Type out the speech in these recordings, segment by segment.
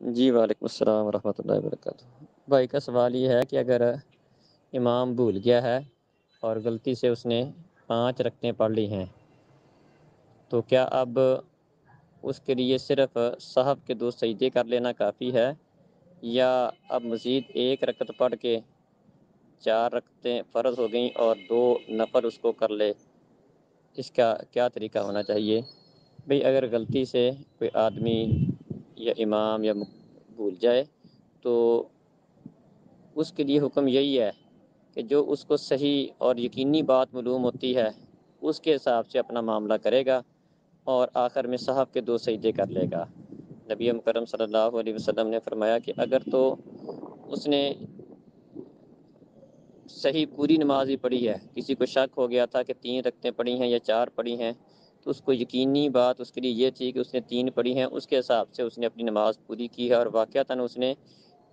جی وعلیکم السلام ورحمۃ اللہ وبرکاتہ۔ بھائی کا سوال یہ ہے کہ اگر امام بھول گیا ہے اور غلطی سے اس نے 5 رکعتیں پڑھ لی ہیں تو کیا اب اس کے لیے صرف سہو کے 2 سجدے کر لینا کافی ہے، یا اب مزید 1 رکعت پڑھ کے 4 رکعتیں فرض ہو گئیں اور 2 نفل اس کو کر لے؟ اس کا کیا طریقہ ہونا چاہیے؟ بھئی اگر غلطی سے کوئی آدمی یا امام یا بھول جائے تو اس کے لیے حکم یہی ہے کہ جو اس کو صحیح اور یقینی بات معلوم ہوتی ہے اس کے حساب سے اپنا معاملہ کرے گا اور آخر میں سہو کے 2 سجدے کر لے گا۔ نبی مکرم صلی اللہ علیہ وسلم نے فرمایا کہ اگر تو اس نے صحیح پوری نماز ہی پڑھی ہے، کسی کو شک ہو گیا تھا کہ 3 رکعتیں پڑھی ہیں یا 4 پڑھی ہیں، تو اس کو یقینی بات اس کے لیے یہ تھی کہ اس نے 3 پڑھی ہیں، اس کے حساب سے اس نے اپنی نماز پوری کی ہے اور واقعتاً اس نے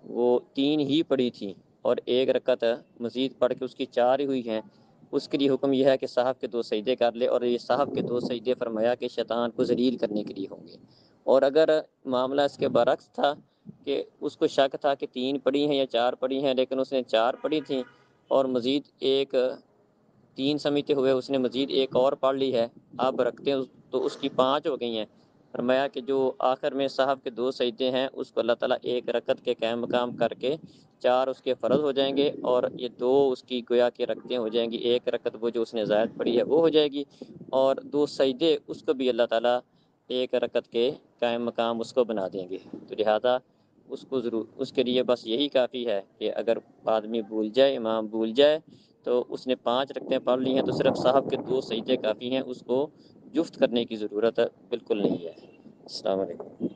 وہ 3 ہی پڑھی تھی اور 1 رکعت مزید پڑھ کے اس کی 4 ہی ہوئی ہیں، اس کے لیے حکم یہ ہے کہ سہو کے 2 سجدے کر لے، اور یہ سہو کے 2 سجدے فرمایا کہ شیطان کو ذلیل کرنے کے لیے ہوں گے۔ اور اگر معاملہ اس کے برعکس تھا کہ اس کو شک تھا کہ 3 پڑھی ہیں یا 4 پڑھی ہیں، لیکن اس نے 4 پڑھی تھیں اور مزید ایک 3 سمجھتے ہوئے اس نے مزید ایک اور پڑھ لی ہے، اب رکھتے ہیں تو اس کی 5 ہو گئی ہیں۔ فرمایا کہ جو آخر میں سہو کے 2 سجدے ہیں اس کو اللہ تعالیٰ 1 رکعت کے قائم مقام کر کے 4 اس کے فرض ہو جائیں گے، اور یہ 2 اس کی گویا کے رکعتیں ہو جائیں گی، 1 رکعت وہ جو اس نے زائد پڑھی ہے وہ ہو جائے گی، اور 2 سجدے اس کو بھی اللہ تعالیٰ 1 رکعت کے قائم مقام اس کو بنا دیں گے۔ تو لہذا اس کو ضرور اس کے لیے بس یہی کافی ہے کہ اگر آدمی بھول جائے، امام بھول جائے، تو اس نے 5 رکعتیں پڑھ لی ہیں تو صرف سہو کے 2 سجدے کافی ہیں، اس کو جفت کرنے کی ضرورت بالکل نہیں ہے۔ السلام علیکم۔